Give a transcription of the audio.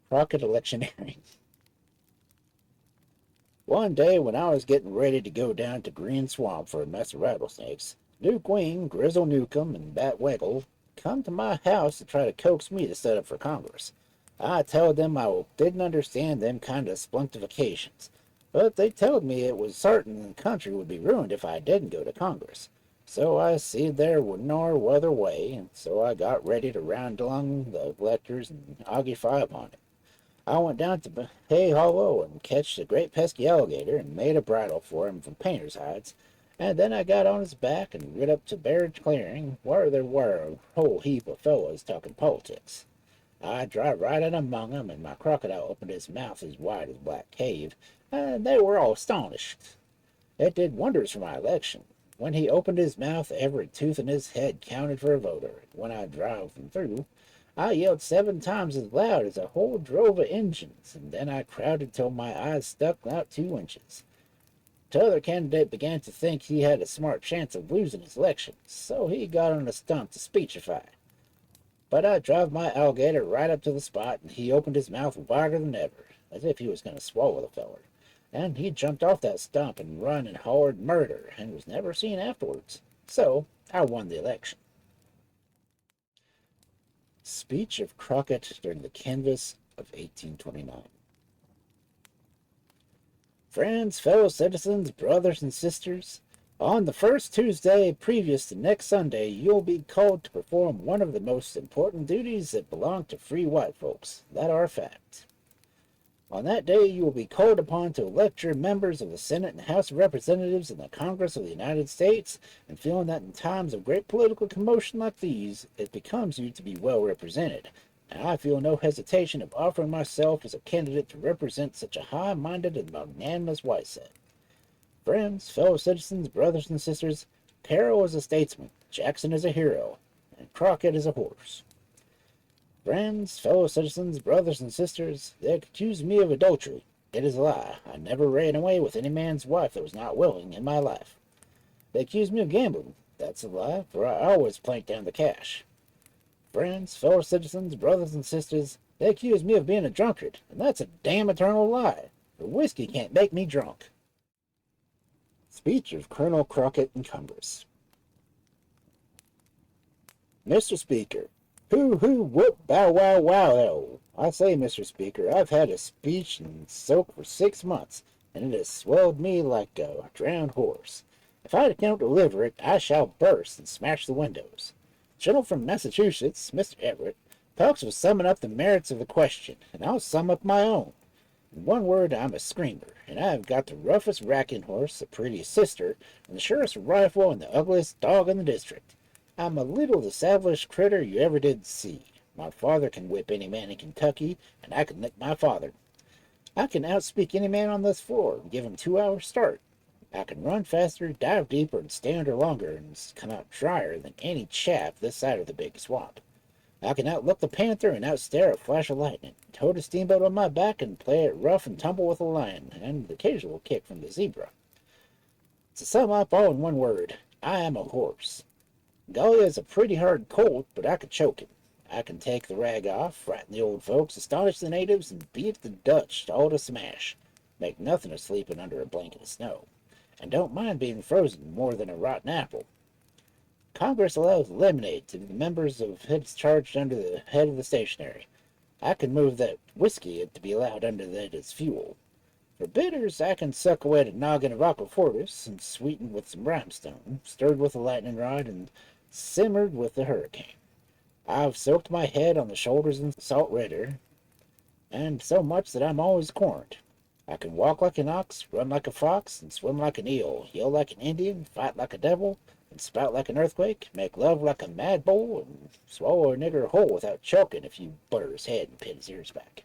Crockett Electioneering. One day when I was getting ready to go down to Green Swamp for a mess of rattlesnakes, Nuke Wing, Grizzle Newcomb, and Bat Weggle come to my house to try to coax me to set up for Congress. I told them I didn't understand them kind of spluntifications, but they told me it was certain the country would be ruined if I didn't go to Congress. So I see there was no other way, and so I got ready to round along the electors and argufy upon it. I went down to Hay Hollow and catched a great pesky alligator and made a bridle for him from painter's hides, and then I got on his back and rid up to Barrage Clearing, where there were a whole heap of fellows talking politics. I drive right in among 'em, and my crocodile opened his mouth as wide as Black Cave, and they were all astonished. It did wonders for my election. When he opened his mouth, every tooth in his head counted for a voter. When I drove him through, I yelled 7 times as loud as a whole drove of engines, and then I crowded till my eyes stuck out 2 inches. T'other candidate began to think he had a smart chance of losing his election, so he got on a stump to speechify. But I drove my alligator right up to the spot, and he opened his mouth wider than ever, as if he was going to swallow the feller. And he jumped off that stump and run and hollered murder, and was never seen afterwards. So I won the election. Speech of Crockett during the canvass of 1829. Friends, fellow citizens, brothers and sisters, on the first Tuesday previous to next Sunday, you'll be called to perform one of the most important duties that belong to free white folks. That are fact. On that day, you will be called upon to elect your members of the Senate and House of Representatives in the Congress of the United States, and feeling that in times of great political commotion like these, it becomes you to be well represented. And I feel no hesitation of offering myself as a candidate to represent such a high-minded and magnanimous white set. Friends, fellow citizens, brothers and sisters, Carroll is a statesman, Jackson is a hero, and Crockett is a horse. Friends, fellow citizens, brothers and sisters, they accuse me of adultery. It is a lie. I never ran away with any man's wife that was not willing in my life. They accuse me of gambling. That's a lie, for I always plank down the cash. Friends, fellow citizens, brothers and sisters, they accuse me of being a drunkard, and that's a damn eternal lie, for whiskey can't make me drunk. Speech of Colonel Crockett in Congress. Mr. Speaker, hoo-hoo, whoop, bow, wow, wow, ho. I say, Mr. Speaker, I've had a speech and soak for 6 months, and it has swelled me like a drowned horse. If I don't deliver it, I shall burst and smash the windows. Gentleman from Massachusetts, Mr. Everett, talks of summing up the merits of the question, and I'll sum up my own. In one word, I'm a screamer, and I have got the roughest racking horse, the prettiest sister, and the surest rifle, and the ugliest dog in the district. I'm a little the savagest critter you ever did see. My father can whip any man in Kentucky, and I can lick my father. I can outspeak any man on this floor and give him 2 hours start. I can run faster, dive deeper, and stay under longer, and come out drier than any chap this side of the big swamp. I can outlook the panther and outstare a flash of lightning, tote a steamboat on my back, and play it rough and tumble with a lion, and the occasional kick from the zebra. To sum up all in one word, I am a horse. Golly is a pretty hard colt, but I could choke him. I can take the rag off, frighten the old folks, astonish the natives, and beat the Dutch all to smash. Make nothing of sleeping under a blanket of snow, and don't mind being frozen more than a rotten apple. Congress allows lemonade to the members of heads charged under the head of the stationary. I can move that whiskey to be allowed under that as fuel. For bitters, I can suck away the noggin of aquafortis and sweeten with some brimstone, stirred with a lightning rod, and simmered with the hurricane. I've soaked my head on the shoulders in salt ritter, and so much that I'm always corned. I can walk like an ox, run like a fox, and swim like an eel, yell like an Indian, fight like a devil, and spout like an earthquake, make love like a mad bull, and swallow a nigger whole without choking if you butter his head and pin his ears back.